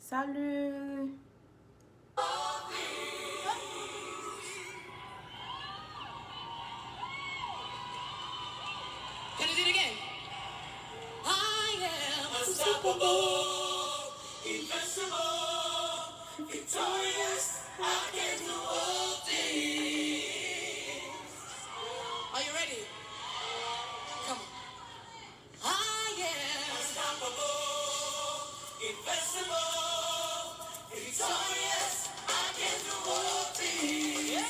Salut. Can you do it again? I am unstoppable, invincible, victorious. I can do all things. Are you ready? Come on. I am unstoppable, invincible, victorious. I can do all things. Yeah.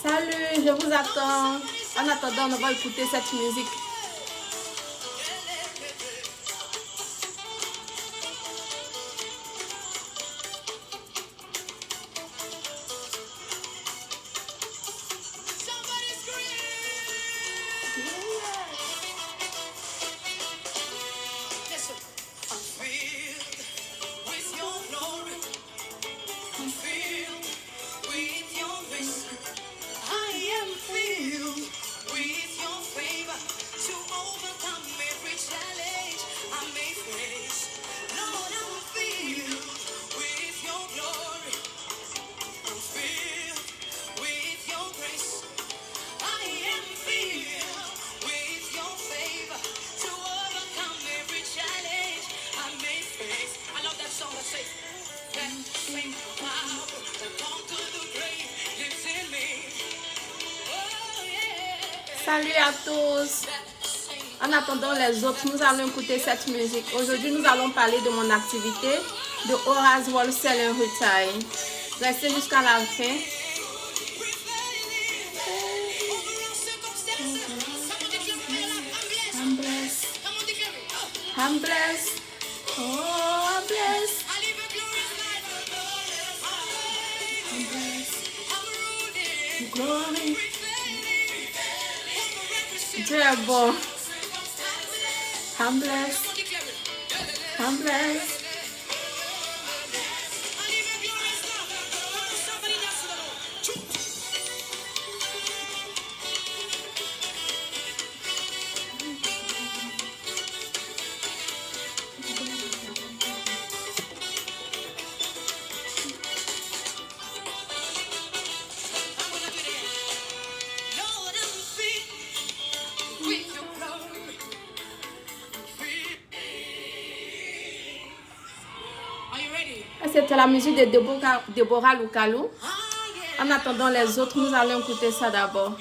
Salut, je vous attends. En attendant, on va écouter cette musique. Somebody scream! Listen, I'm filled with your glory. I'm filled with your grace. I am filled with your favor to overcome every challenge I may face. Lord, I'm filled with your glory. I'm filled with your grace. I am filled with your favor to overcome every challenge I may face. I love that song that says, that same power that conquered the grave lives in me. Oh yeah. Salut à tous. En attendant les autres, nous allons écouter cette musique. Aujourd'hui, nous allons parler de mon activité de Horace Wholesale Retail. Restez jusqu'à la fin. I'm blessed. I'm blessed. Oh, I'm blessed. I'm blessed. Glory. Dieu est bon. I'm blessed. I'm blessed. C'était la musique de Deborah Lukalu. En attendant les autres, nous allons écouter ça d'abord.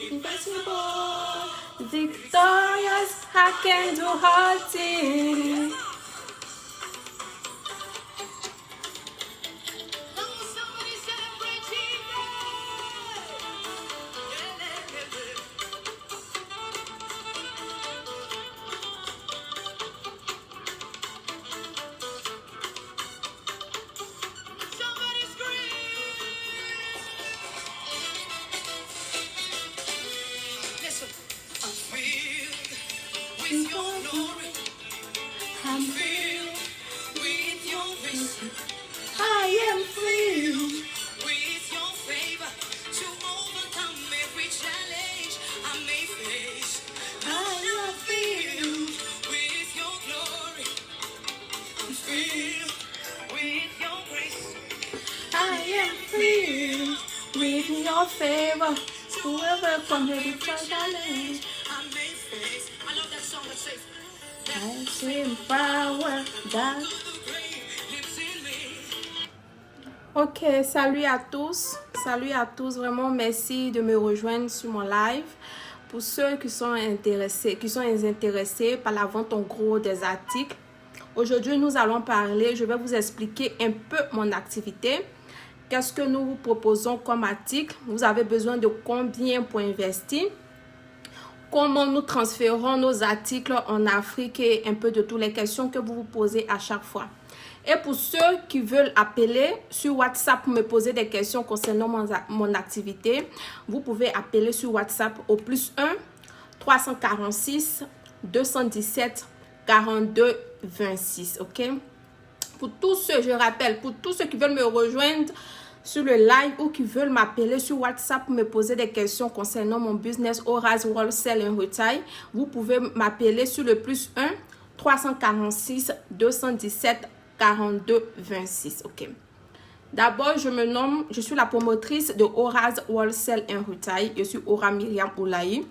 Victorious, I can do all things. Favor to overcome every challenge. I love that song that says, I see power that. Ok, salut à tous, vraiment merci de me rejoindre sur mon live. Pour ceux qui sont intéressés par la vente en gros des articles, aujourd'hui nous allons parler, je vais vous expliquer un peu mon activité. Qu'est-ce que nous vous proposons comme article? Vous avez besoin de combien pour investir? Comment nous transférons nos articles en Afrique et un peu de toutes les questions que vous vous posez à chaque fois. Et pour ceux qui veulent appeler sur WhatsApp pour me poser des questions concernant mon activité, vous pouvez appeler sur WhatsApp au +1 346 217 42 26. Ok? Pour tous ceux, je rappelle, pour tous ceux qui veulent me rejoindre sur le live ou qui veulent m'appeler sur WhatsApp pour me poser des questions concernant mon business Horace Wholesale Retail, vous pouvez m'appeler sur le +1 346 217 42 26. OK. D'abord, je suis la promotrice de Aura's Wholesale & Retail. Je suis Aura Myriam Oulaye.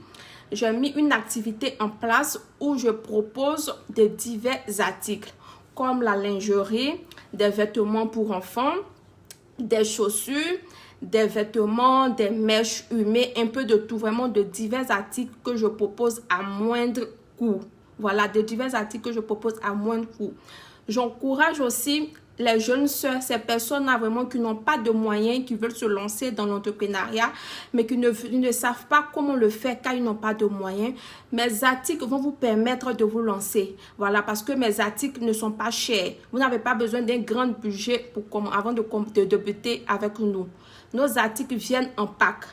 J'ai mis une activité en place où je propose de divers articles comme la lingerie, des vêtements pour enfants, des chaussures, des vêtements, des mèches humées, un peu de tout, vraiment de divers articles que je propose à moindre coût. Voilà, de divers articles que je propose à moindre coût. J'encourage aussi les jeunes sœurs, ces personnes-là vraiment qui n'ont pas de moyens, qui veulent se lancer dans l'entrepreneuriat, mais qui ne savent pas comment le faire car ils n'ont pas de moyens. Mes articles vont vous permettre de vous lancer. Voilà, parce que mes articles ne sont pas chers. Vous n'avez pas besoin d'un grand budget avant de débuter avec nous. Nos articles viennent en pack.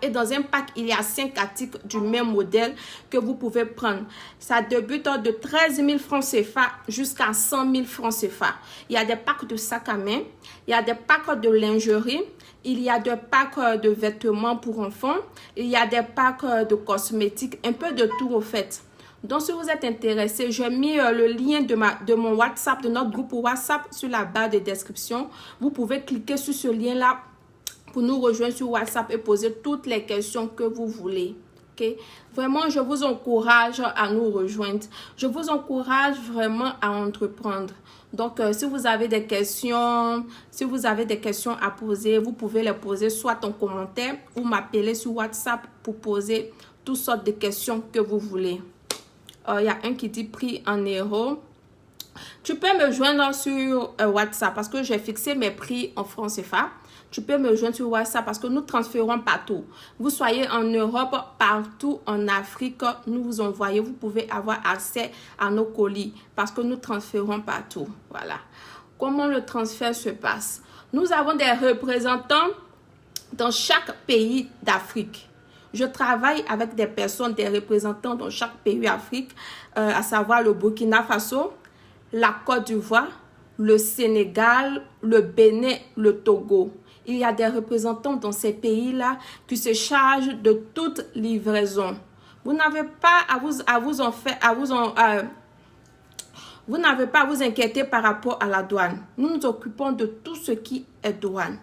Et dans un pack, il y a 5 articles du même modèle que vous pouvez prendre. Ça débute de 13 000 francs CFA jusqu'à 100 000 francs CFA. Il y a des packs de sacs à main, il y a des packs de lingerie, il y a des packs de vêtements pour enfants, il y a des packs de cosmétiques, un peu de tout au fait. Donc, si vous êtes intéressé, j'ai mis le lien de mon WhatsApp, de notre groupe WhatsApp sur la barre de description. Vous pouvez cliquer sur ce lien-là pour nous rejoindre sur WhatsApp et poser toutes les questions que vous voulez. Okay? Vraiment, je vous encourage à nous rejoindre. Je vous encourage vraiment à entreprendre. Donc, si vous avez des questions, à poser, vous pouvez les poser soit en commentaire ou m'appeler sur WhatsApp pour poser toutes sortes de questions que vous voulez. Il y a un qui dit prix en euros. Tu peux me joindre sur WhatsApp parce que j'ai fixé mes prix en francs CFA. Tu peux me joindre sur WhatsApp parce que nous transférons partout. Vous soyez en Europe, partout en Afrique, nous vous envoyons. Vous pouvez avoir accès à nos colis parce que nous transférons partout. Voilà. Comment le transfert se passe? Nous avons des représentants dans chaque pays d'Afrique. Je travaille avec des personnes, des représentants dans chaque pays d'Afrique, à savoir le Burkina Faso, la Côte d'Ivoire, le Sénégal, le Bénin, le Togo. Il y a des représentants dans ces pays-là qui se chargent de toute livraison. Vous n'avez pas à vous inquiéter par rapport à la douane. Nous nous occupons de tout ce qui est douane.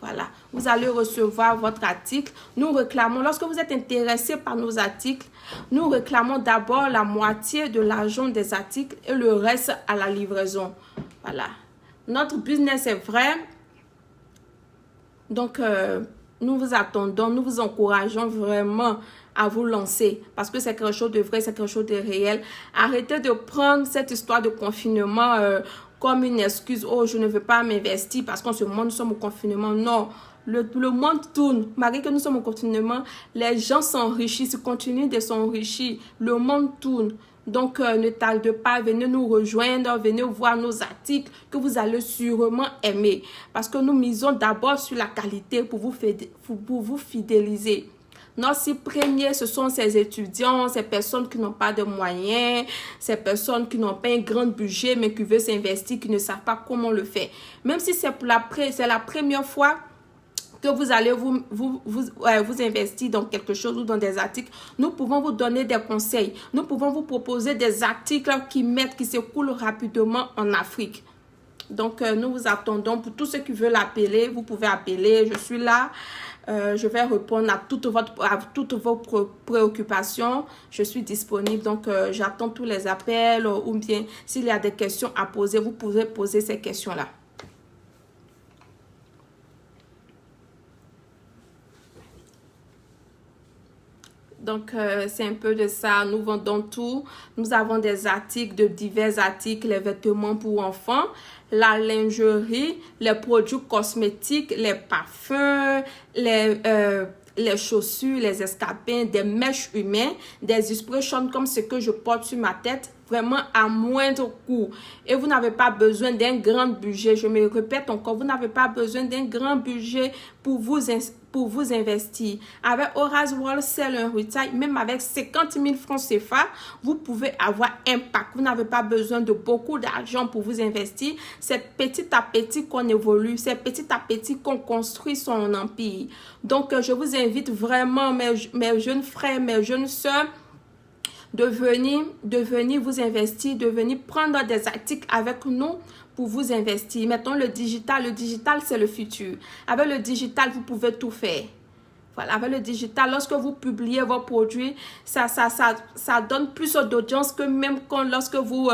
Voilà, vous allez recevoir votre article. Nous réclamons, lorsque vous êtes intéressé par nos articles, nous réclamons d'abord la moitié de l'argent des articles et le reste à la livraison. Voilà, notre business est vrai. Donc, nous vous attendons, nous vous encourageons vraiment à vous lancer parce que c'est quelque chose de vrai, c'est quelque chose de réel. Arrêtez de prendre cette histoire de confinement comme une excuse. Oh, je ne veux pas m'investir parce qu'en ce moment, nous sommes au confinement. Non, le monde tourne. Malgré que nous sommes au confinement, les gens s'enrichissent, continuent de s'enrichir. Le monde tourne. Donc, ne tarde pas, venez nous rejoindre, venez voir nos articles que vous allez sûrement aimer. Parce que nous misons d'abord sur la qualité pour vous fidéliser. Notre cible première, ce sont ces étudiants, ces personnes qui n'ont pas de moyens, ces personnes qui n'ont pas un grand budget mais qui veulent s'investir, qui ne savent pas comment le faire. Même si c'est la première fois que vous allez vous investir dans quelque chose ou dans des articles, nous pouvons vous donner des conseils. Nous pouvons vous proposer des articles qui s'écoulent rapidement en Afrique. Donc, nous vous attendons. Pour tous ceux qui veulent appeler, vous pouvez appeler. Je suis là. Je vais répondre à toutes vos préoccupations. Je suis disponible. Donc, j'attends tous les appels ou bien s'il y a des questions à poser, vous pouvez poser ces questions-là. Donc, c'est un peu de ça. Nous vendons tout. Nous avons des articles, de divers articles, les vêtements pour enfants, la lingerie, les produits cosmétiques, les parfums, les chaussures, les escarpins, des mèches humaines, des expressions comme ce que je porte sur ma tête, vraiment à moindre coût. Et vous n'avez pas besoin d'un grand budget. Je me répète encore, vous n'avez pas besoin d'un grand budget pour vous investir. Avec Aura's Wholesale & Retail, même avec 50 000 francs CFA, vous pouvez avoir un pack. Vous n'avez pas besoin de beaucoup d'argent pour vous investir. C'est petit à petit qu'on évolue. C'est petit à petit qu'on construit son empire. Donc, je vous invite vraiment, mes jeunes frères, mes jeunes sœurs, de venir vous investir, de venir prendre des articles avec nous pour vous investir. Maintenant, le digital c'est le futur. Avec le digital, vous pouvez tout faire. Voilà, avec le digital, lorsque vous publiez vos produits, ça donne plus d'audience que même lorsque vous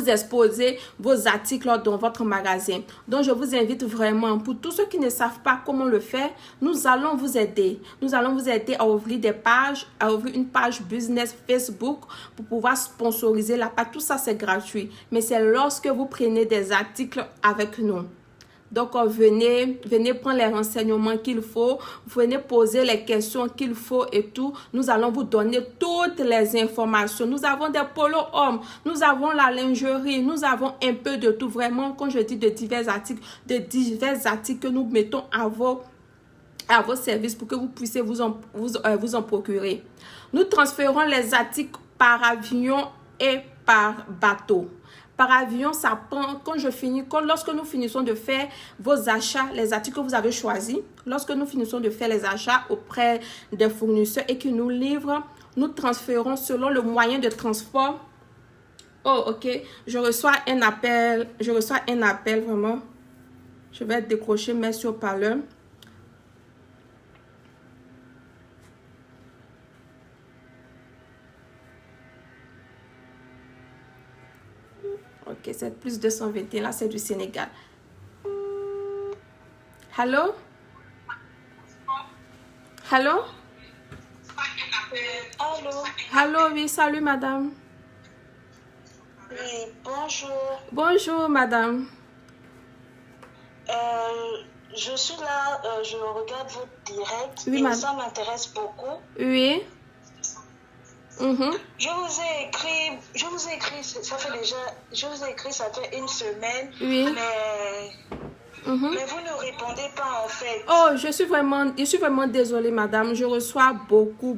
exposez vos articles dans votre magasin. Donc, je vous invite vraiment, pour tous ceux qui ne savent pas comment le faire, nous allons vous aider. Nous allons vous aider à ouvrir des pages, à ouvrir une page business Facebook pour pouvoir sponsoriser la page. Tout ça, c'est gratuit. Mais c'est lorsque vous prenez des articles avec nous. Donc, venez prendre les renseignements qu'il faut, venez poser les questions qu'il faut et tout. Nous allons vous donner toutes les informations. Nous avons des polos hommes, nous avons la lingerie, nous avons un peu de tout. Vraiment, quand je dis de divers articles que nous mettons à vos services pour que vous puissiez vous en procurer. Nous transférons les articles par avion et par bateau. Par avion, ça prend, lorsque nous finissons de faire vos achats, les articles que vous avez choisis, lorsque nous finissons de faire les achats auprès des fournisseurs et qu'ils nous livrent, nous transférons selon le moyen de transport. Oh, ok. Je reçois un appel vraiment. Je vais décrocher mes haut-parleurs. Ok, c'est plus 221. Là, c'est du Sénégal. Allô? Allô? Allô? Allô, oui, salut madame. Oui, bonjour. Bonjour madame. Je suis là, je regarde votre direct Oui, et madame. ça m'intéresse beaucoup. Oui. Mhm. Je vous ai écrit, ça fait une semaine, Oui. Mhm. mais vous ne répondez pas en fait. Oh, je suis vraiment désolée, madame. Je reçois beaucoup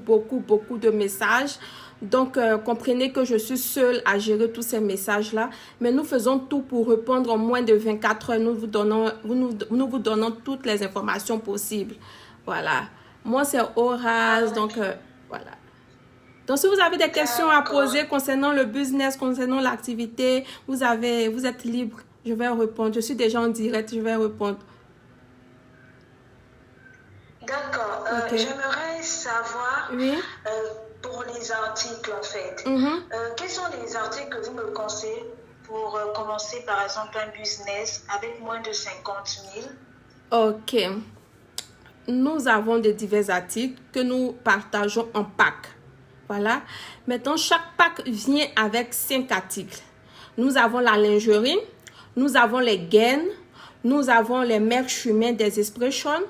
de messages. Donc, comprenez que je suis seule à gérer tous ces messages-là. Mais nous faisons tout pour répondre en moins de 24 heures. Nous vous donnons toutes les informations possibles. Voilà. Moi, c'est Horace. Donc, voilà. Donc, si vous avez des questions à poser concernant le business, concernant l'activité, vous êtes libre. Je vais répondre. Je suis déjà en direct. Je vais répondre. D'accord. Ok. J'aimerais savoir, Oui. pour les articles en fait, Mhm. quels sont les articles que vous me conseillez pour commencer par exemple un business avec moins de 50 000? Ok. Nous avons de divers articles que nous partageons en pack. Voilà. Maintenant, chaque pack vient avec 5 articles. Nous avons la lingerie, nous avons les gaines, nous avons les merch humains des expressions,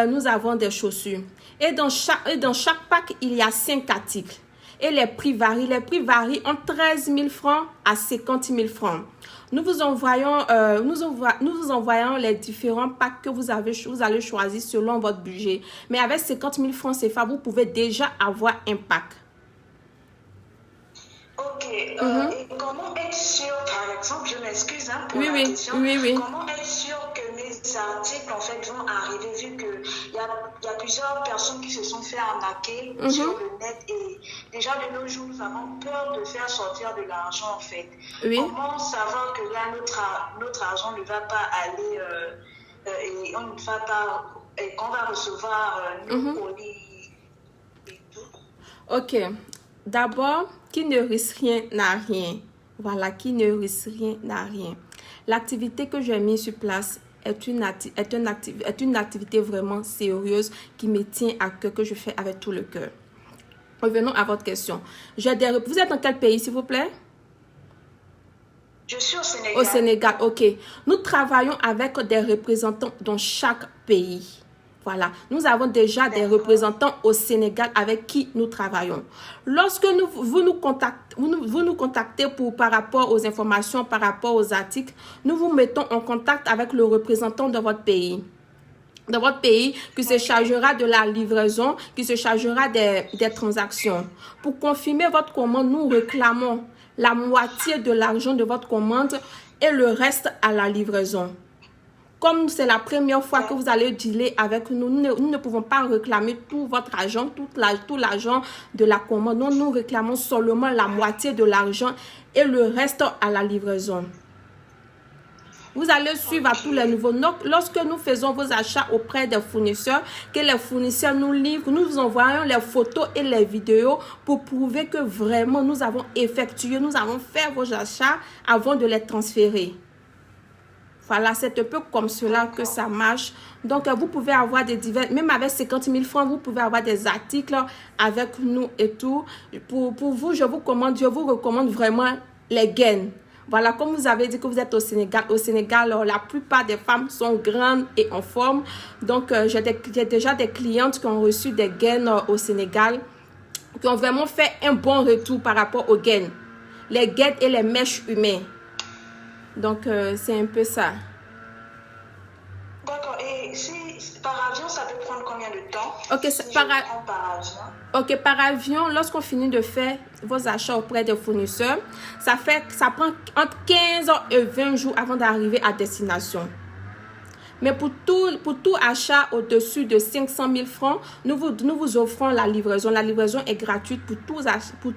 nous avons des chaussures. Et dans chaque pack, il y a 5 articles. Et les prix varient. Les prix varient entre 13 000 francs à 50 000 francs. Nous vous envoyons les différents packs que vous allez choisir selon votre budget. Mais avec 50 000 francs CFA, vous pouvez déjà avoir un pack. Ok. Et comment être sûr, par exemple, je m'excuse pour la question, oui. comment être sûr que mes articles en fait vont arriver vu qu'il y a plusieurs personnes qui se sont fait arnaquer sur le net et déjà de nos jours nous avons peur de faire sortir de l'argent en fait. Oui. Comment savoir que là notre argent ne va pas aller et on ne va pas et qu'on va recevoir nos colis et tout? Ok. D'abord, qui ne risque rien n'a rien. Voilà, qui ne risque rien n'a rien. L'activité que j'ai mise sur place est une activité vraiment sérieuse qui me tient à cœur, que je fais avec tout le cœur. Revenons à votre question. Vous êtes dans quel pays, s'il vous plaît? Je suis au Sénégal. Au Sénégal, ok. Nous travaillons avec des représentants dans chaque pays. Voilà, nous avons déjà des représentants au Sénégal avec qui nous travaillons. Lorsque vous nous contactez par rapport aux informations, par rapport aux articles, nous vous mettons en contact avec le représentant de votre pays. Qui se chargera de la livraison, qui se chargera des transactions. Pour confirmer votre commande, nous réclamons la moitié de l'argent de votre commande et le reste à la livraison. comme c'est la première fois que vous allez dealer avec nous, nous ne pouvons pas réclamer tout votre argent, tout l'argent de la commande. Nous réclamons seulement la moitié de l'argent et le reste à la livraison. Vous allez suivre à tous les niveaux. Donc, lorsque nous faisons vos achats auprès des fournisseurs, que les fournisseurs nous livrent, nous vous envoyons les photos et les vidéos pour prouver que vraiment nous avons effectué, nous avons fait vos achats avant de les transférer. Voilà, c'est un peu comme cela que ça marche. Donc, vous pouvez avoir des divers, même avec 50 000 francs, vous pouvez avoir des articles avec nous et tout. Pour vous, je vous recommande vraiment les gaines. Voilà, comme vous avez dit que vous êtes au Sénégal. Au Sénégal, la plupart des femmes sont grandes et en forme. Donc, j'ai déjà des clientes qui ont reçu des gaines au Sénégal, qui ont vraiment fait un bon retour par rapport aux gaines. Les gaines et les mèches humaines. Donc, c'est un peu ça. D'accord. Et si par avion, ça peut prendre combien de temps? Ok, si par avion. Ok, par avion, lorsqu'on finit de faire vos achats auprès des fournisseurs, ça prend entre 15 et 20 jours avant d'arriver à destination. Mais pour tout achat au-dessus de 500 000 francs, nous vous offrons la livraison. La livraison est gratuite pour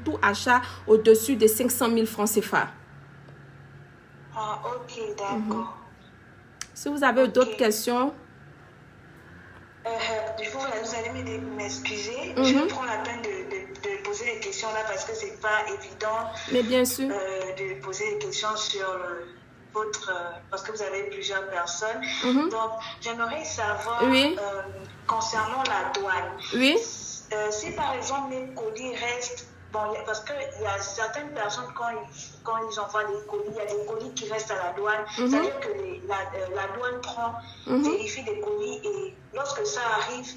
tout achat au-dessus de 500 000 francs CFA. Ah, ok, d'accord. Si vous avez d'autres questions... Du coup, vous allez m'excuser. Je vais prendre la peine de poser les questions là parce que c'est pas évident. Mais bien sûr. De poser des questions sur parce que vous avez plusieurs personnes. Donc, j'aimerais savoir concernant la douane. Oui. Si par exemple mes colis restent, parce qu'il y a certaines personnes quand ils envoient des colis, il y a des colis qui restent à la douane. C'est-à-dire que la douane vérifie des colis et lorsque ça arrive,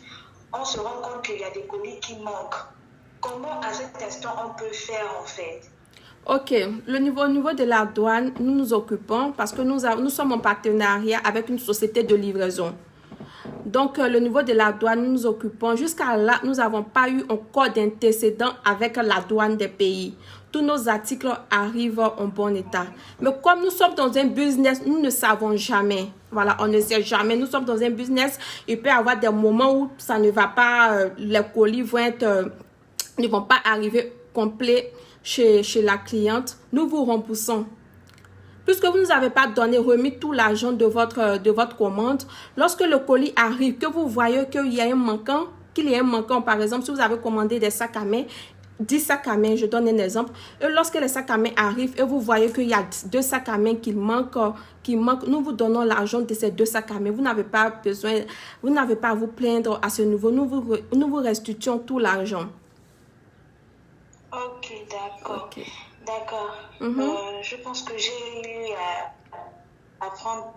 on se rend compte qu'il y a des colis qui manquent. Comment à cet instant on peut faire en fait? Ok, au niveau de la douane, nous nous occupons parce que nous sommes en partenariat avec une société de livraison. Donc, le niveau de la douane, nous nous occupons. Jusqu'à là, nous n'avons pas eu encore d'antécédent avec la douane des pays. Tous nos articles arrivent en bon état. Mais comme nous sommes dans un business, nous ne savons jamais. Voilà, on ne sait jamais. Nous sommes dans un business. Il peut y avoir des moments où ça ne va pas. Les colis ne vont pas arriver complets chez la cliente. Nous vous remboursons. Puisque vous ne nous avez pas remis tout l'argent de votre commande, lorsque le colis arrive, que vous voyez qu'il y a un manquant, par exemple, si vous avez commandé des sacs à main, 10 sacs à main, je donne un exemple, et lorsque les sacs à main arrivent et vous voyez qu'il y a 2 sacs à main qui manquent, nous vous donnons l'argent de ces 2 sacs à main. Vous n'avez pas à vous plaindre à ce niveau. Nous vous restituons tout l'argent. Ok, d'accord. Okay. D'accord. Je pense que j'ai eu à prendre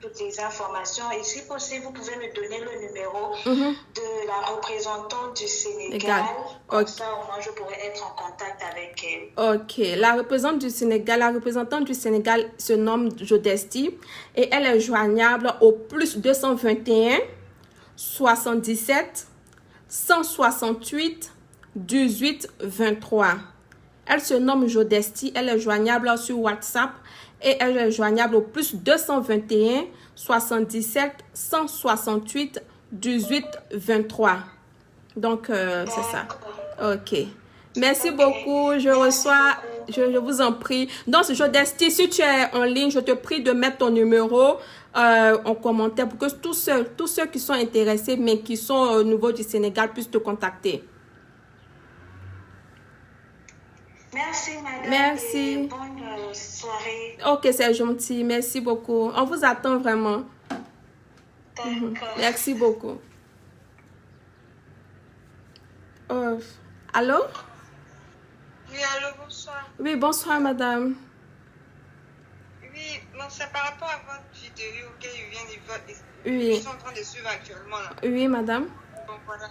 toutes les informations. Et si possible, vous pouvez me donner le numéro de la représentante du Sénégal. Comme ça, au moins, je pourrais être en contact avec elle. Ok. La représentante du Sénégal se nomme Jodesti et elle est joignable au plus 221 77 168 18 23. Elle se nomme Jodesti, elle est joignable sur WhatsApp et elle est joignable au plus 221 77 168 18 23. Donc, c'est ça. Ok. Merci beaucoup. Je vous en prie. Donc, Jodesti, si tu es en ligne, je te prie de mettre ton numéro en commentaire pour que tous ceux qui sont intéressés, mais qui sont au niveau du Sénégal, puissent te contacter. Merci, madame. Merci. Et bonne soirée. Ok, c'est gentil. Merci beaucoup. On vous attend vraiment. D'accord. Merci beaucoup. Allô? Oui, allô, bonsoir. Oui, bonsoir, madame. Oui, non, c'est par rapport à votre vidéo que je viens de voir. Oui. Ils sont en train de suivre actuellement. Là. Oui, madame. Donc voilà.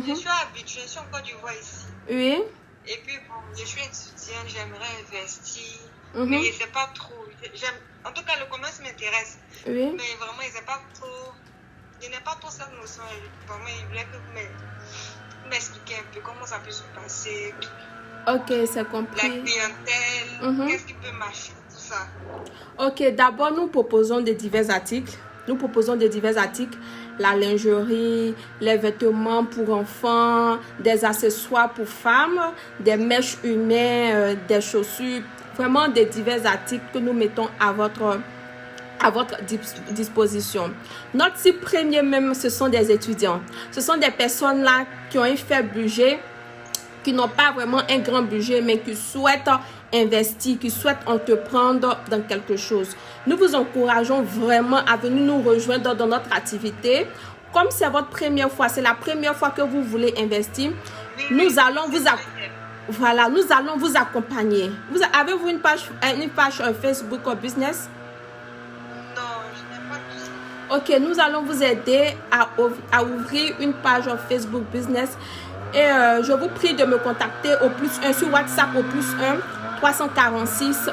Je suis habituée, je suis en Côte d'Ivoire ici. Oui. Et puis, bon, je suis étudiante, j'aimerais investir. Mais je ne sais pas trop. En tout cas, le commerce m'intéresse. Oui. Mais vraiment, je n'ai pas trop cette notion. Vraiment, je voulais que vous m'expliquiez un peu comment ça peut se passer. Ok, c'est compris. La clientèle, qu'est-ce qui peut marcher, tout ça. Ok, d'abord, nous proposons de divers articles. Nous proposons des divers articles, la lingerie, les vêtements pour enfants, des accessoires pour femmes, des mèches humaines, des chaussures, vraiment des divers articles que nous mettons à votre disposition. Notre cible premier même, ce sont des étudiants. Ce sont des personnes là qui ont un faible budget, qui n'ont pas vraiment un grand budget, mais qui souhaitent investir, qui souhaitent entreprendre dans quelque chose. Nous vous encourageons vraiment à venir nous rejoindre dans notre activité. Comme c'est votre première fois, c'est la première fois que vous voulez investir, nous allons vous accompagner. Avez-vous une page Facebook Business? Non, je n'ai pas tout ça. Ok, nous allons vous aider à ouvrir une page Facebook Business. Et je vous prie de me contacter au +1 sur WhatsApp au +1 346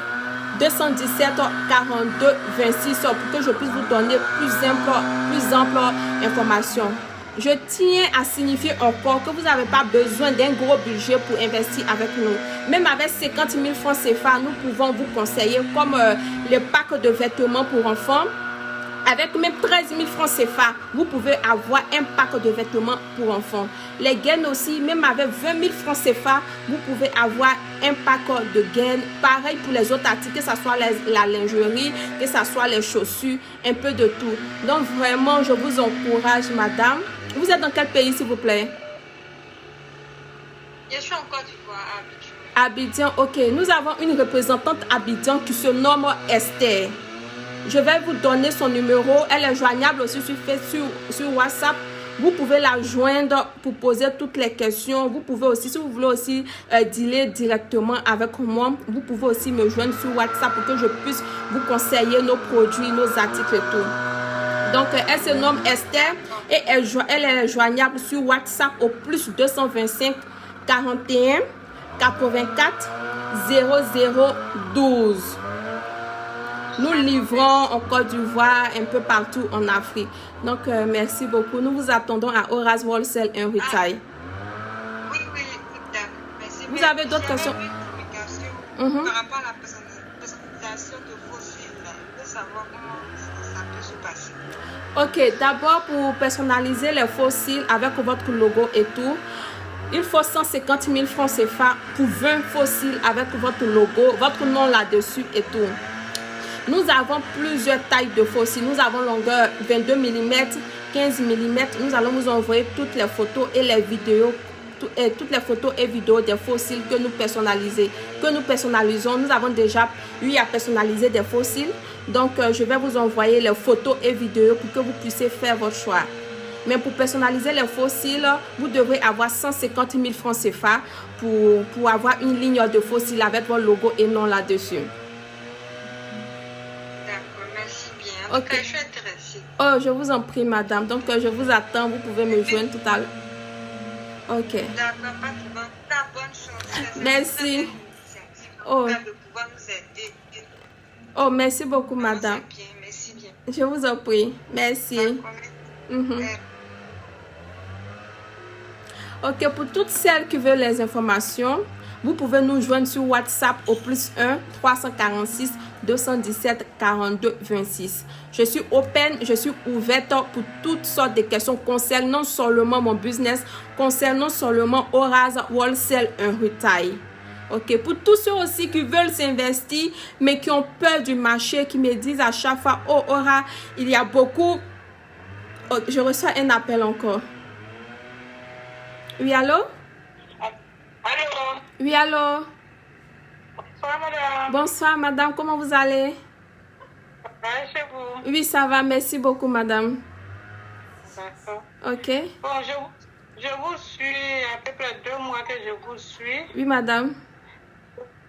217 42 26 pour que je puisse vous donner plus ample information. Je tiens à signifier encore que vous n'avez pas besoin d'un gros budget pour investir avec nous. Même avec 50 000 francs CFA, nous pouvons vous conseiller comme les packs de vêtements pour enfants. Avec même 13 000 francs CFA, vous pouvez avoir un pack de vêtements pour enfants. Les gaines aussi, même avec 20 000 francs CFA, vous pouvez avoir un pack de gaines. Pareil pour les autres articles, que ce soit la lingerie, que ce soit les chaussures, un peu de tout. Donc vraiment, je vous encourage, madame. Vous êtes dans quel pays, s'il vous plaît? Je suis en Côte d'Ivoire, à Abidjan. Abidjan, ok. Nous avons une représentante Abidjan qui se nomme Esther. Je vais vous donner son numéro. Elle est joignable aussi sur WhatsApp. Vous pouvez la joindre pour poser toutes les questions. Vous pouvez aussi, si vous voulez aussi dealer directement avec moi, vous pouvez aussi me joindre sur WhatsApp pour que je puisse vous conseiller nos produits, nos articles et tout. Donc, elle se nomme Esther et elle est joignable sur WhatsApp au +225 41 84 0012. Nous livrons en Côte d'Ivoire, un peu partout en Afrique. Donc, merci beaucoup. Nous vous attendons à Horace Wholesale and Retail. Oui, d'accord. Merci. Vous avez d'autres questions? J'avais une communication par rapport à la personnalisation de fossiles. Je veux savoir comment ça peut se passer. Ok, d'abord pour personnaliser les fossiles avec votre logo et tout, il faut 150 000 francs CFA pour 20 fossiles avec votre logo, votre nom là-dessus et tout. Nous avons plusieurs tailles de fossiles. Nous avons longueur 22 mm, 15 mm. Nous allons vous envoyer toutes les photos et les vidéos, toutes les photos et vidéos des fossiles que nous personnalisons. Nous avons déjà eu à personnaliser des fossiles. Donc, je vais vous envoyer les photos et vidéos pour que vous puissiez faire votre choix. Mais pour personnaliser les fossiles, vous devrez avoir 150 000 francs CFA pour avoir une ligne de fossiles avec votre logo et nom là-dessus. Ok, je suis intéressée. Oh, je vous en prie, madame. Donc, je vous attends. Vous pouvez me joindre tout à l'heure. Ok. D'accord, pas de bonne chance. Merci. Oh. De pouvoir nous aider. Oh, merci beaucoup, madame. Bien, merci bien. Je vous en prie. Merci. Ok, pour toutes celles qui veulent les informations, vous pouvez nous joindre sur WhatsApp au +1 346 217 42 26. Je suis ouverte pour toutes sortes de questions concernant seulement mon business, concernant seulement Horace Wholesale and Retail. Ok, pour tous ceux aussi qui veulent s'investir, mais qui ont peur du marché, qui me disent à chaque fois, oh Horace, il y a beaucoup. Oh, je reçois un appel encore. Oui, allô? Allô? Oui, allô? Bonsoir, madame. Bonsoir, madame. Comment vous allez? Chez vous. Oui, ça va. Merci beaucoup, madame. D'accord. Ok. Bon, je vous suis, à peu près 2 mois que je vous suis. Oui, madame.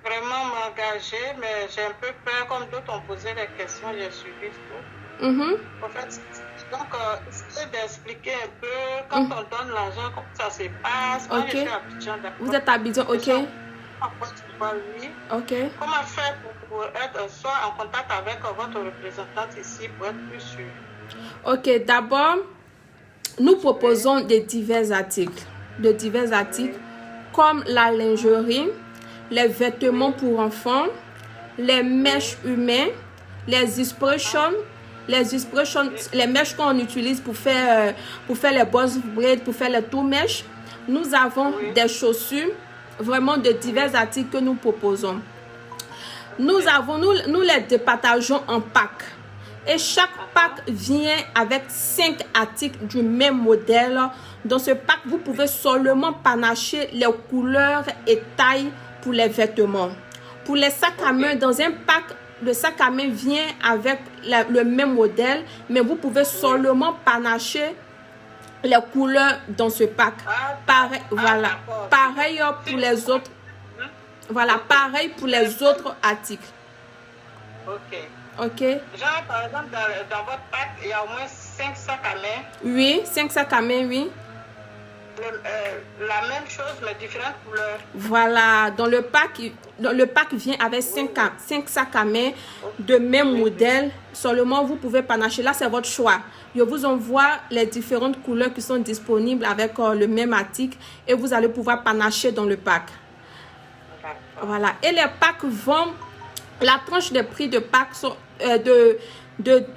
Vraiment m'engager, mais j'ai un peu peur, comme d'autres ont posé les questions, j'ai suivi tout. En fait, donc, c'est d'expliquer un peu, quand on donne l'argent, comment ça se passe. Moi, je suis à Abidjan, d'accord. Vous êtes à Abidjan, ok. Oui. Ok. Comment faire pour être soit en contact avec votre représentante ici pour être plus sûr? Ok, d'abord, nous proposons des divers articles. Comme la lingerie, les vêtements pour enfants, les mèches humaines, les expressions, les expressions, les mèches qu'on utilise pour faire les boss braid, pour faire les tourmèches. Nous avons des chaussures, vraiment de divers articles que nous proposons. Nous les départageons en packs. Et chaque pack vient avec 5 articles du même modèle. Dans ce pack, vous pouvez seulement panacher les couleurs et tailles pour les vêtements. Pour les sacs à main, dans un pack, le sac à main vient avec le même modèle, mais vous pouvez seulement panacher les couleurs dans ce pack. Pareil, voilà. Pareil pour les autres. Voilà, pareil pour les autres articles. Ok. Genre, par exemple, dans votre pack, il y a au moins 5 sacs à main. Oui, 5 sacs à main, oui. La même chose, mais différentes couleurs. Voilà, dans le pack vient avec 5 sacs à main de même modèle. Seulement, vous pouvez panacher. Là, c'est votre choix. Je vous envoie les différentes couleurs qui sont disponibles avec le même article et vous allez pouvoir panacher dans le pack. Voilà. Et les packs vont... La tranche de prix de pack sont de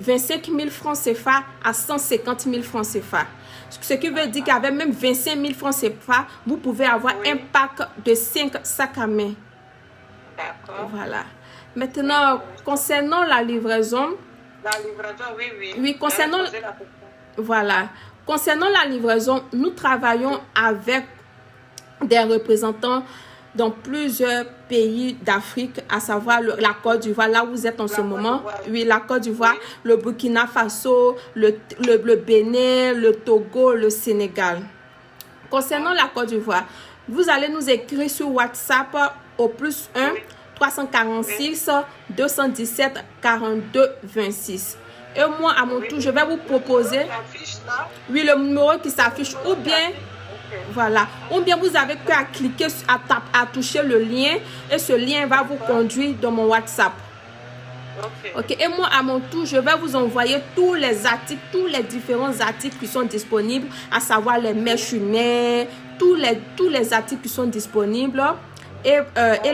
25 000 francs CFA à 150 000 francs CFA. Ce qui veut dire qu'avec même 25 000 francs CFA, vous pouvez avoir un pack de 5 sacs à main. D'accord. Voilà. Maintenant, concernant la livraison... La livraison, oui. Oui, voilà. Concernant la livraison, nous travaillons avec des représentants dans plusieurs pays d'Afrique, à savoir la Côte d'Ivoire, là où vous êtes en ce moment. Oui, la Côte d'Ivoire, le Burkina Faso, le Bénin, le Togo, le Sénégal. Concernant la Côte d'Ivoire, vous allez nous écrire sur WhatsApp au plus 1 346 217 42 26. Et moi, à mon tour, je vais vous proposer oui, le numéro qui s'affiche ou bien voilà. Ou bien vous avez qu'à cliquer, à toucher le lien et ce lien va vous conduire dans mon WhatsApp. Ok. Et moi, à mon tour, je vais vous envoyer tous les articles, tous les différents articles qui sont disponibles, à savoir les mèches humaines, tous les articles qui sont disponibles et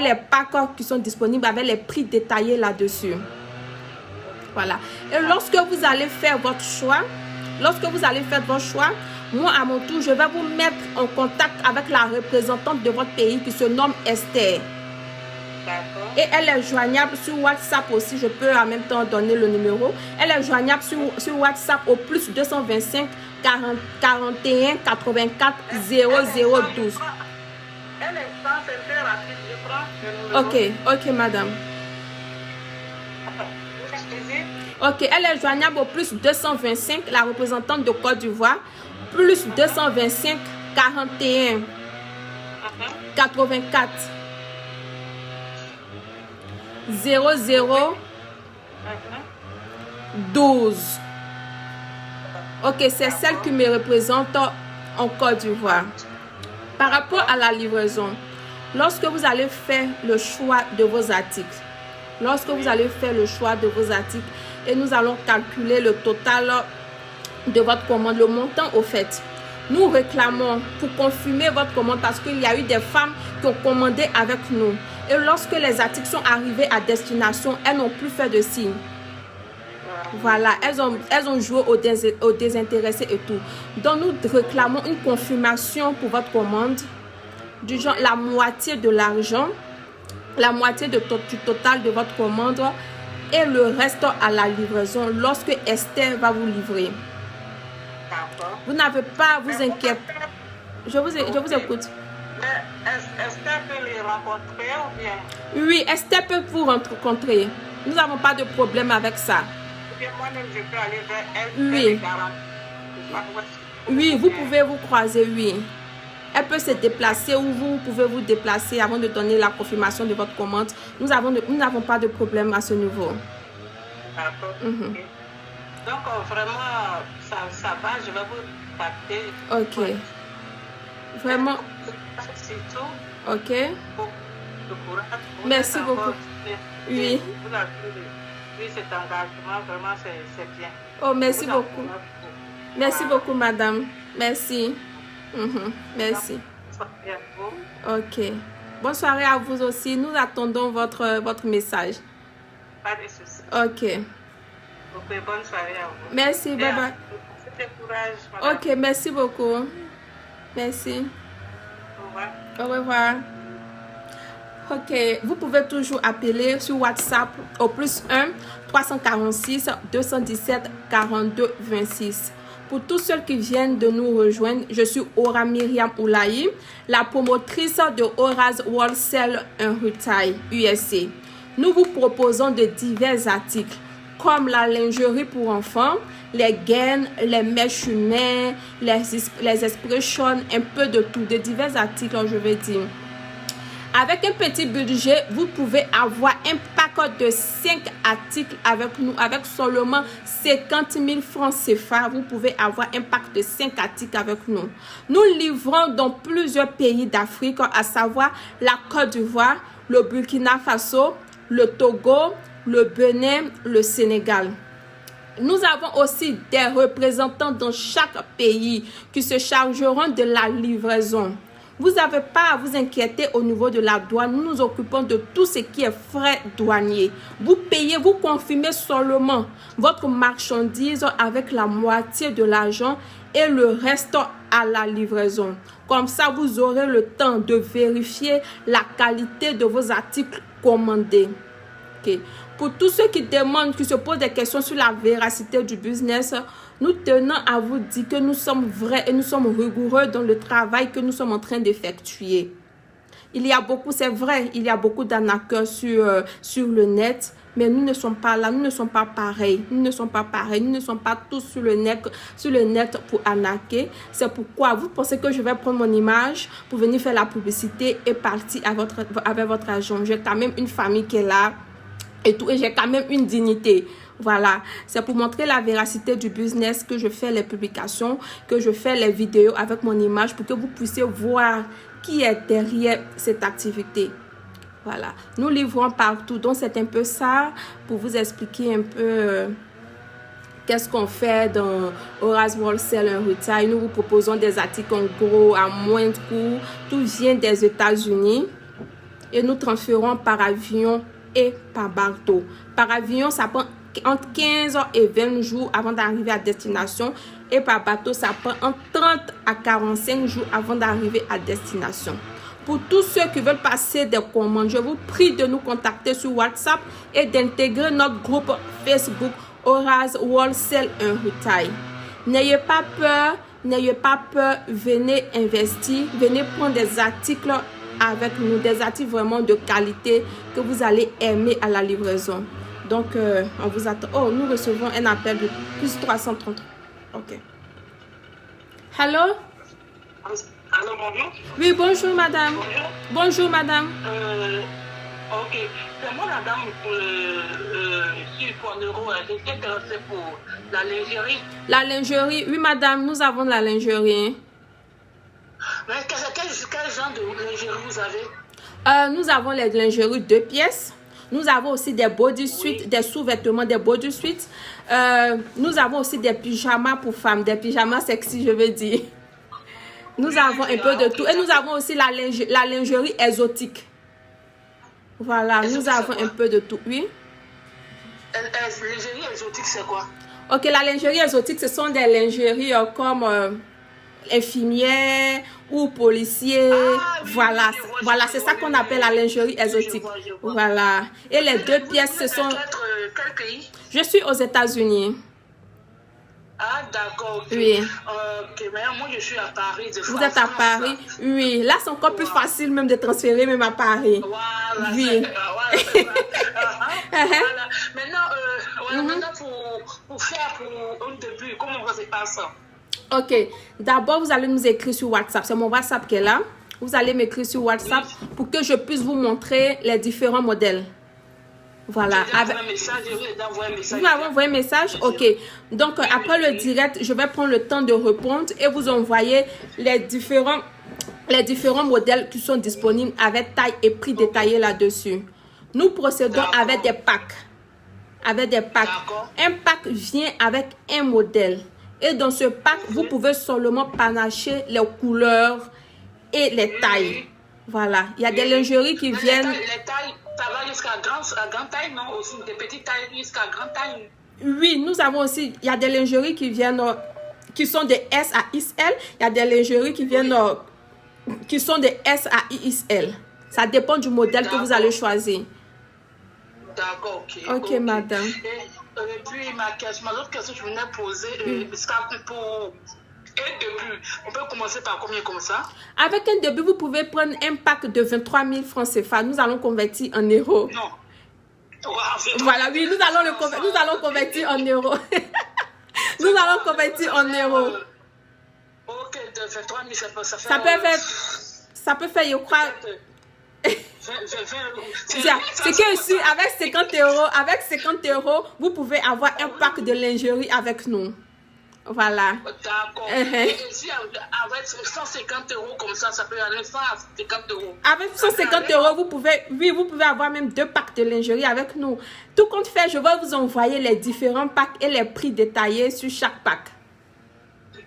les packs qui sont disponibles avec les prix détaillés là-dessus. Voilà. Et lorsque vous allez faire votre choix, moi, à mon tour, je vais vous mettre en contact avec la représentante de votre pays qui se nomme Esther. D'accord. Et elle est joignable sur WhatsApp aussi. Je peux en même temps donner le numéro. Elle est joignable sur WhatsApp au plus 225 41 84 0012. Elle est c'est très rapide. Je prends le numéro. Ok, madame. Ok, elle est joignable au plus 225, la représentante de Côte d'Ivoire, plus 225 41 84 00 12. Ok, c'est celle qui me représente en Côte d'Ivoire. Par rapport à la livraison, lorsque vous allez faire le choix de vos articles, et nous allons calculer le total de votre commande, le montant au fait. Nous réclamons pour confirmer votre commande parce qu'il y a eu des femmes qui ont commandé avec nous. Et lorsque les articles sont arrivés à destination, elles n'ont plus fait de signe. Voilà, elles ont joué au désintéressé et tout. Donc nous réclamons une confirmation pour votre commande, du genre la moitié de l'argent, la moitié du total de votre commande et le reste à la livraison lorsque Esther va vous livrer. Vous n'avez pas à vous inquiéter. Je vous écoute. Mais Esther peut les rencontrer ou bien? Oui, Esther peut vous rencontrer. Nous n'avons pas de problème avec ça. Ou bien moi-même je peux aller vers elle. Oui. Oui, vous pouvez vous croiser, oui. Elle peut se déplacer ou vous pouvez vous déplacer avant de donner la confirmation de votre commande. Nous n'avons pas de problème à ce niveau. D'accord. Donc vraiment, ça va, je vais vous contacter. Ok. Vraiment. C'est tout. Ok. Le courage. Merci beaucoup. Oui. Vous avez pris cet engagement, vraiment c'est bien. Oh, merci beaucoup. Merci beaucoup, madame. Merci. Merci. Ok. Bonne soirée à vous aussi. Nous attendons votre message. Pas de soucis. Ok. Ok, bonne soirée à vous. Merci, bye bye. C'était courage, madame. Ok, merci beaucoup. Merci. Au revoir. Au revoir. Ok, vous pouvez toujours appeler sur WhatsApp au +1 346 217 42 26. Pour tous ceux qui viennent de nous rejoindre, je suis Aura Myriam Oulaye, la promotrice de Aura's Wholesale Retail USA. Nous vous proposons de divers articles comme la lingerie pour enfants, les gaines, les mèches humaines, les expressions, un peu de tout, de divers articles, je veux dire. Avec un petit budget, vous pouvez avoir un pack de 5 articles avec nous. Avec seulement 50 000 francs CFA, vous pouvez avoir un pack de 5 articles avec nous. Nous livrons dans plusieurs pays d'Afrique, à savoir la Côte d'Ivoire, le Burkina Faso, le Togo, le Bénin, le Sénégal. Nous avons aussi des représentants dans chaque pays qui se chargeront de la livraison. Vous n'avez pas à vous inquiéter au niveau de la douane. Nous nous occupons de tout ce qui est frais douaniers. Vous payez, vous confirmez seulement votre marchandise avec la moitié de l'argent et le reste à la livraison. Comme ça, vous aurez le temps de vérifier la qualité de vos articles commandés. Okay. Pour tous ceux qui demandent, qui se posent des questions sur la véracité du business, nous tenons à vous dire que nous sommes vrais et nous sommes rigoureux dans le travail que nous sommes en train d'effectuer. Il y a beaucoup, c'est vrai, il y a beaucoup d'arnaqueurs sur le net, mais nous ne sommes pas là, nous ne sommes pas pareils, nous ne sommes pas pareils, nous ne sommes pas tous sur le net pour arnaquer. C'est pourquoi vous pensez que je vais prendre mon image pour venir faire la publicité et partir avec votre argent. J'ai quand même une famille qui est là et tout, et j'ai quand même une dignité. Voilà, c'est pour montrer la véracité du business que je fais les publications, que je fais les vidéos avec mon image pour que vous puissiez voir qui est derrière cette activité. Voilà, nous livrons partout, donc c'est un peu ça pour vous expliquer un peu qu'est-ce qu'on fait dans Aura's Wholesale Retail. Nous vous proposons des articles en gros à moindre coût, tout vient des États-Unis et nous transférons par avion et par bateau. Par avion, ça prend entre 15 et 20 jours avant d'arriver à destination, et par bateau, ça prend entre 30 à 45 jours avant d'arriver à destination. Pour tous ceux qui veulent passer des commandes, je vous prie de nous contacter sur WhatsApp et d'intégrer notre groupe Facebook Aura's Wholesale Retail. N'ayez pas peur, venez investir, venez prendre des articles avec nous, des articles vraiment de qualité que vous allez aimer à la livraison. Donc, on vous attend. Oh, nous recevons un appel de plus 330. Ok. Hello? Allô, bonjour. Oui, bonjour, madame. Bonjour. Bonjour, madame. Ok. C'est moi, la dame, sur Point-Euro. J'étais intéressée pour la lingerie. La lingerie. Oui, madame, nous avons de la lingerie. Mais quel genre de lingerie vous avez? Nous avons les lingeries 2 pièces. Nous avons aussi des bodysuits, des sous-vêtements, des bodysuits. Nous avons aussi des pyjamas pour femmes, des pyjamas sexy, je veux dire. Nous avons un peu de tout. Et nous avons aussi la lingerie exotique. Voilà, nous avons un peu de tout, oui. Lingerie exotique, c'est quoi? Ok, la lingerie exotique, ce sont des lingeries comme infirmières ou policiers. Oui, voilà, je vois, voilà, je c'est vois, ça qu'on appelle la lingerie exotique. je vois. Voilà. Et les 2 pièces, ce sont... Quel pays? Je suis aux États-Unis. Ah, d'accord. Okay. Oui. Ok, mais moi, je suis à Paris. Vous êtes à Paris? Oui. Là, c'est encore plus facile même de transférer même à Paris. Voilà. Oui. Voilà. Maintenant, maintenant pour faire pour un début, comment ça se passe? Ok. D'abord, vous allez nous écrire sur WhatsApp. C'est mon WhatsApp qui est là. Vous allez m'écrire sur WhatsApp pour que je puisse vous montrer les différents modèles. Voilà. Vous m'avez envoyé un message? Ok. Donc, après le direct, je vais prendre le temps de répondre et vous envoyer les différents modèles qui sont disponibles avec taille et prix détaillé là-dessus. Nous procédons avec des packs. Avec des packs. Un pack vient avec un modèle. Et dans ce pack, vous pouvez seulement panacher les couleurs et les tailles. Voilà. Il y a des lingeries qui viennent... Les tailles, ça va jusqu'à grande taille, non? Aussi des petites tailles jusqu'à grande taille. Oui, nous avons aussi, il y a des lingeries qui viennent, qui sont de S à XL. Il y a des lingeries qui viennent, qui sont de S à XL. Ça dépend du modèle que vous allez choisir. D'accord, ok. Ok, madame. Et puis, ma autre question que je voulais poser, pour un début, on peut commencer par combien comme ça? Avec un début, vous pouvez prendre un pack de 23 000 francs CFA. Nous allons convertir en euros. Non. Voilà, oui, nous allons convertir en euros. Nous allons convertir en euros. Ok, de 23 000, ça fait... Ça peut faire, je crois... C'est que ici, avec 50 euros, vous pouvez avoir un pack de lingerie avec nous. Voilà. D'accord. Et ici, avec 150 euros comme ça peut aller 150 euros. Avec 150 euros, vous pouvez avoir même 2 packs de lingerie avec nous. Tout compte fait, je vais vous envoyer les différents packs et les prix détaillés sur chaque pack.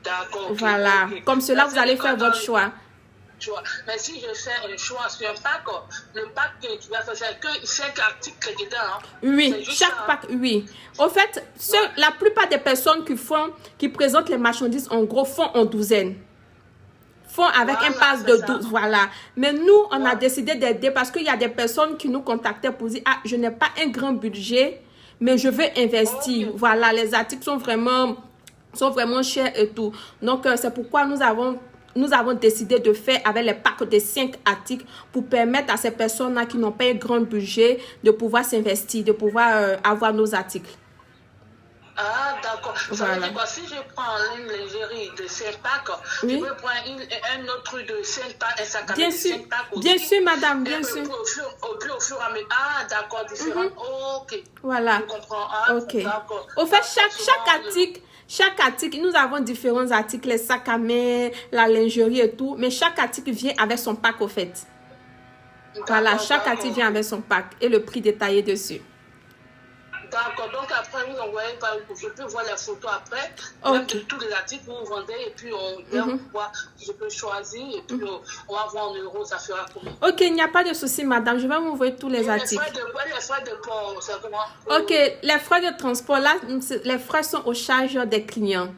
D'accord. Voilà. Okay. Comme cela, vous allez faire votre choix. Mais si je fais un choix sur un pack, le pack que tu vas faire, c'est que 5 articles dedans. Hein? Oui, chaque pack, oui. Au fait, la plupart des personnes qui présentent les marchandises en gros font en douzaine. Font avec un pack de 12, voilà. Mais nous, on a décidé d'aider parce qu'il y a des personnes qui nous contactaient pour dire, ah, je n'ai pas un grand budget, mais je veux investir. Okay. Voilà, les articles sont vraiment chers et tout. Donc, c'est pourquoi nous avons décidé de faire avec les packs de 5 articles pour permettre à ces personnes-là qui n'ont pas un grand budget de pouvoir s'investir, de pouvoir avoir nos articles. Ah, d'accord. Voilà. Ça veut dire que si je prends une lingerie de 5 packs, oui. je peux prendre un autre truc de 5 packs, un sac bien avec sûr. 5 packs aussi. Bien sûr, madame, bien sûr. Au fur et à mesure. Ah, d'accord, différent. Ok. Voilà. Je comprends. Ah, ok. D'accord. Au fait, chaque article, nous avons différents articles, les sacs à main, la lingerie et tout, mais chaque article vient avec son pack au fait. Voilà, chaque article vient avec son pack et le prix détaillé dessus. D'accord, donc après, vous envoyez, je peux voir les photos après, même de tous les articles que vous vendez, et puis je peux choisir, et puis on va voir en euros, ça fera combien. Ok, il n'y a pas de souci, madame, je vais vous envoyer tous les articles. Les frais de port, c'est comment? Ok, les frais de transport, là, les frais sont au charge des clients.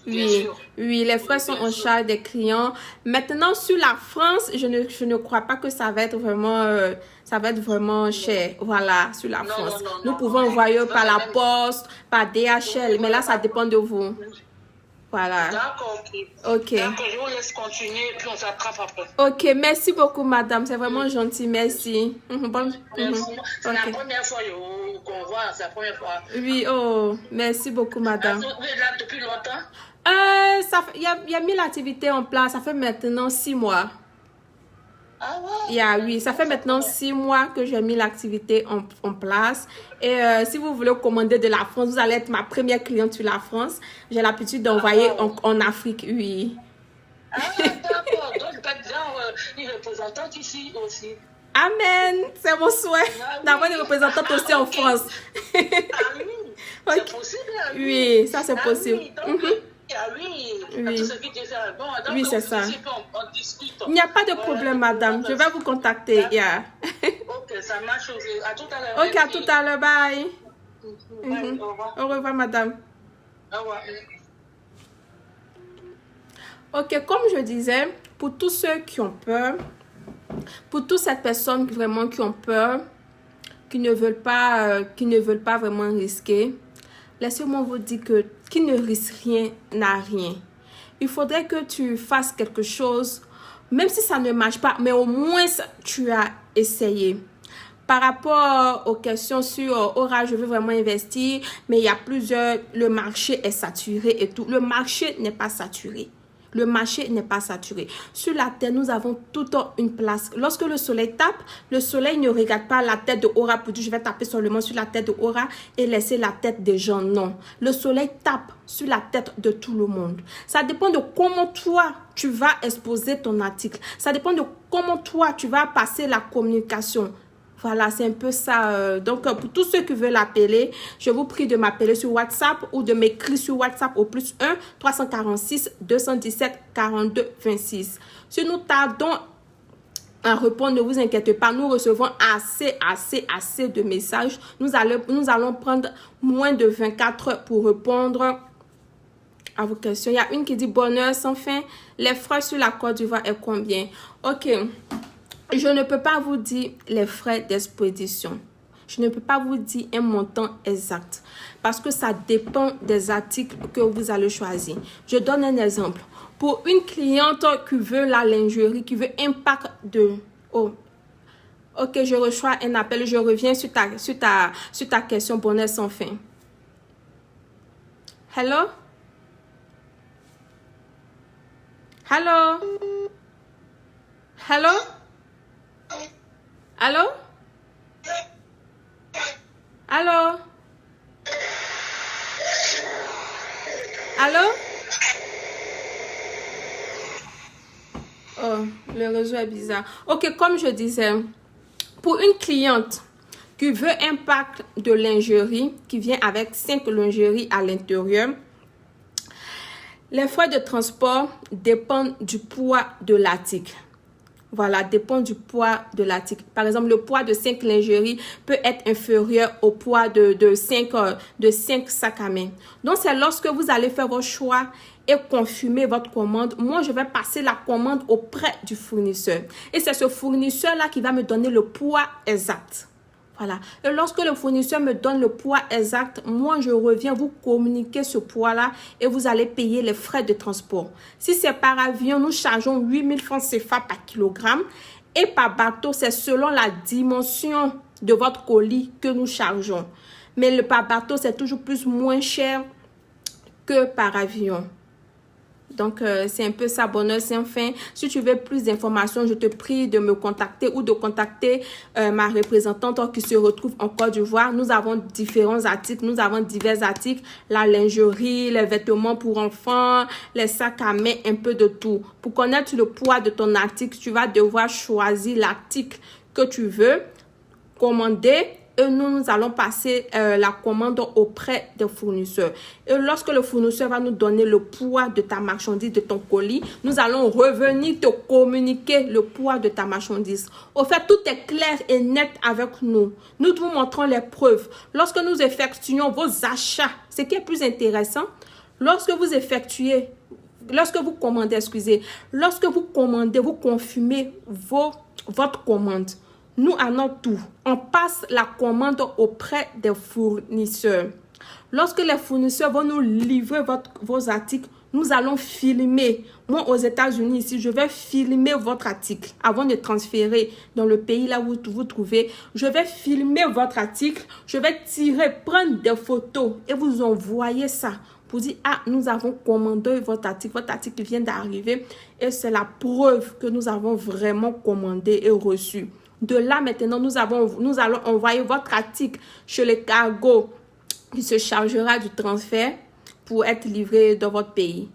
Oui, oui, les frais sont en charge des clients. Maintenant, sur la France, je ne crois pas que ça va être vraiment cher. Voilà, sur la France. Nous pouvons envoyer par la poste, par DHL, mais là, ça dépend de vous. Voilà. D'accord, ok. D'accord, je vous laisse continuer et puis on s'attrape après. Ok, merci beaucoup, madame. C'est vraiment gentil, merci. Merci. C'est la première fois qu'on voit, c'est la première fois. Oui, oh, merci beaucoup, madame. Vous êtes là depuis longtemps? Il y a 1000 activités en place. Ça fait maintenant 6 mois. Ah ouais? Oui, ça fait maintenant 6 mois que j'ai mis l'activité en place. Et si vous voulez commander de la France, vous allez être ma première cliente sur la France. J'ai l'habitude d'envoyer en Afrique, oui. Ah, d'accord. Donc, vous êtes une représentante ici aussi. Amen. C'est mon souhait d'avoir une représentante aussi en France. Ah oui, c'est possible. Oui, ça c'est possible. Oui, oui, c'est ça. Il n'y a pas de problème, madame. Je vais vous contacter. Ok, ça marche. À tout à l'heure. Ok, à tout à l'heure. Bye. Au revoir, madame. Au revoir. Ok, comme je disais, pour tous ceux qui ont peur, pour toutes ces personnes vraiment qui ont peur, qui ne veulent pas vraiment risquer, laissez-moi vous dire que qui ne risque rien n'a rien. Il faudrait que tu fasses quelque chose, même si ça ne marche pas, mais au moins tu as essayé. Par rapport aux questions sur Aura, je veux vraiment investir, mais il y a le marché est saturé et tout. Le marché n'est pas saturé. Le marché n'est pas saturé. Sur la terre, nous avons toute une place. Lorsque le soleil tape, le soleil ne regarde pas la tête de Aura pour dire je vais taper seulement sur la tête de Aura et laisser la tête des gens. Non. Le soleil tape sur la tête de tout le monde. Ça dépend de comment toi, tu vas exposer ton article. Ça dépend de comment toi, tu vas passer la communication. Voilà, c'est un peu ça. Donc, pour tous ceux qui veulent appeler, je vous prie de m'appeler sur WhatsApp ou de m'écrire sur WhatsApp au +1 346 217 42 26. Si nous tardons à répondre, ne vous inquiétez pas, nous recevons assez de messages. Nous allons prendre moins de 24 heures pour répondre à vos questions. Il y a une qui dit bonheur sans fin. Les frais sur la Côte d'Ivoire est combien? Ok. Je ne peux pas vous dire les frais d'expédition. Je ne peux pas vous dire un montant exact parce que ça dépend des articles que vous allez choisir. Je donne un exemple. Pour une cliente qui veut la lingerie, qui veut un pack de... Oh, ok, je reçois un appel. Je reviens sur ta question bonheur sans fin. Hello? Hello? Hello? Allô? Allô? Allô? Oh, le réseau est bizarre. Ok, comme je disais, pour une cliente qui veut un pack de lingerie qui vient avec 5 lingeries à l'intérieur, les frais de transport dépendent du poids de l'article. Voilà, dépend du poids de l'article. Par exemple, le poids de 5 lingeries peut être inférieur au poids de 5 sacs à main. Donc, c'est lorsque vous allez faire vos choix et confirmer votre commande. Moi, je vais passer la commande auprès du fournisseur. Et c'est ce fournisseur-là qui va me donner le poids exact. Voilà. Et lorsque le fournisseur me donne le poids exact, moi, je reviens vous communiquer ce poids-là et vous allez payer les frais de transport. Si c'est par avion, nous chargeons 8000 francs CFA par kilogramme. Et par bateau, c'est selon la dimension de votre colis que nous chargeons. Mais le par bateau, c'est toujours moins cher que par avion. Donc, c'est un peu ça, bonheur sans fin. Si tu veux plus d'informations, je te prie de me contacter ou de contacter ma représentante qui se retrouve en Côte d'Ivoire. Nous avons différents articles, nous avons divers articles, la lingerie, les vêtements pour enfants, les sacs à main, un peu de tout. Pour connaître le poids de ton article, tu vas devoir choisir l'article que tu veux commander. Et nous allons passer la commande auprès des fournisseurs. Et lorsque le fournisseur va nous donner le poids de ta marchandise, de ton colis, nous allons revenir te communiquer le poids de ta marchandise. Au fait, tout est clair et net avec nous. Nous vous montrons les preuves. Lorsque nous effectuons vos achats, ce qui est plus intéressant, lorsque vous commandez, vous confirmez votre commande. Nous allons tout. On passe la commande auprès des fournisseurs. Lorsque les fournisseurs vont nous livrer vos articles, nous allons filmer. Moi, aux États-Unis, ici, je vais filmer votre article avant de transférer dans le pays là où vous trouvez. Je vais filmer votre article. Je vais prendre des photos et vous envoyer ça. Pour dire, ah, nous avons commandé votre article vient d'arriver et c'est la preuve que nous avons vraiment commandé et reçu. De là, maintenant, nous allons envoyer votre article chez le cargo qui se chargera du transfert pour être livré dans votre pays.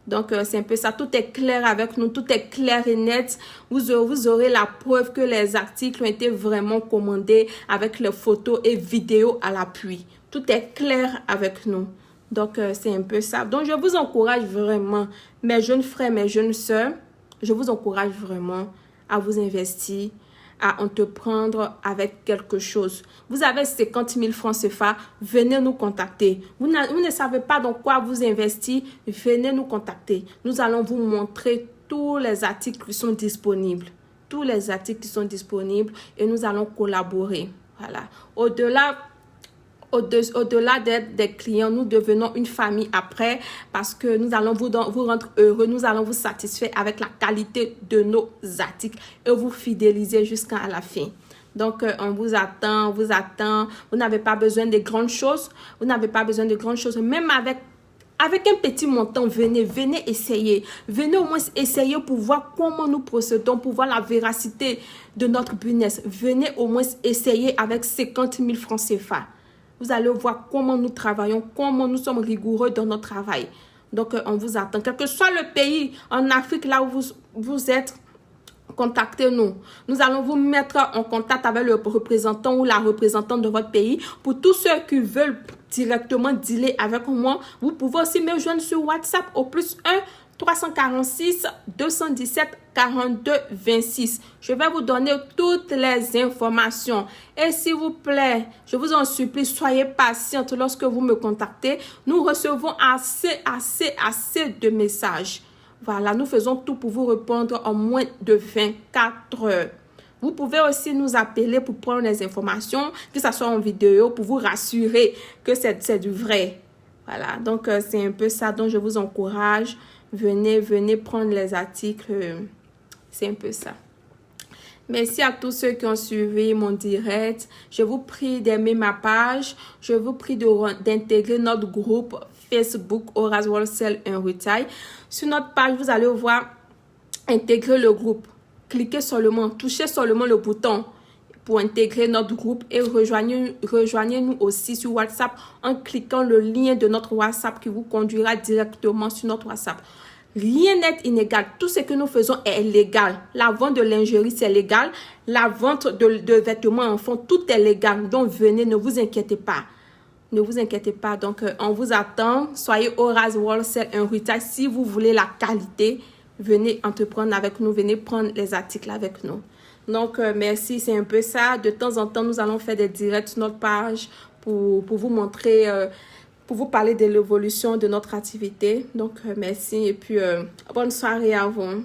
Donc, c'est un peu ça. Tout est clair avec nous. Tout est clair et net. Vous aurez la preuve que les articles ont été vraiment commandés avec les photos et vidéos à l'appui. Tout est clair avec nous. Donc, c'est un peu ça. Donc, je vous encourage vraiment, mes jeunes frères, mes jeunes sœurs, je vous encourage vraiment à vous investir, à entreprendre avec quelque chose. Vous avez 50 000 francs CFA, venez nous contacter. Vous ne savez pas dans quoi vous investir, venez nous contacter. Nous allons vous montrer tous les articles qui sont disponibles. Tous les articles qui sont disponibles et nous allons collaborer. Voilà. Au-delà d'être des clients, nous devenons une famille après parce que nous allons vous rendre heureux, nous allons vous satisfaire avec la qualité de nos articles et vous fidéliser jusqu'à la fin. Donc, on vous attend. Vous n'avez pas besoin de grandes choses. Même avec un petit montant, venez essayer. Venez au moins essayer pour voir comment nous procédons, pour voir la véracité de notre business. Venez au moins essayer avec 50 000 francs CFA. Vous allez voir comment nous travaillons, comment nous sommes rigoureux dans notre travail. Donc, on vous attend. Quel que soit le pays en Afrique, là où vous êtes, contactez-nous. Nous allons vous mettre en contact avec le représentant ou la représentante de votre pays. Pour tous ceux qui veulent directement dealer avec moi, vous pouvez aussi me joindre sur WhatsApp au +1 346 217 42 26. Je vais vous donner toutes les informations. Et s'il vous plaît, je vous en supplie, soyez patiente lorsque vous me contactez. Nous recevons assez de messages. Voilà, nous faisons tout pour vous répondre en moins de 24 heures. Vous pouvez aussi nous appeler pour prendre les informations, que ce soit en vidéo, pour vous rassurer que c'est du vrai. Voilà, donc c'est un peu ça dont je vous encourage. Venez prendre les articles. C'est un peu ça. Merci à tous ceux qui ont suivi mon direct. Je vous prie d'aimer ma page. Je vous prie d'intégrer notre groupe Facebook Horace Wholesale and Retail. Sur notre page, vous allez voir intégrer le groupe. Cliquez seulement, touchez seulement le bouton pour intégrer notre groupe et rejoignez-nous aussi sur WhatsApp en cliquant le lien de notre WhatsApp qui vous conduira directement sur notre WhatsApp. Rien n'est illégal. Tout ce que nous faisons est légal. La vente de lingerie, c'est légal. La vente de vêtements enfants, tout est légal. Donc, venez, ne vous inquiétez pas. Ne vous inquiétez pas. Donc, on vous attend. Soyez Horace Wholesale and Retail. Si vous voulez la qualité, venez entreprendre avec nous. Venez prendre les articles avec nous. Donc, merci. C'est un peu ça. De temps en temps, nous allons faire des directs sur notre page pour vous montrer... pour vous parler de l'évolution de notre activité. Donc, merci et puis bonne soirée à vous.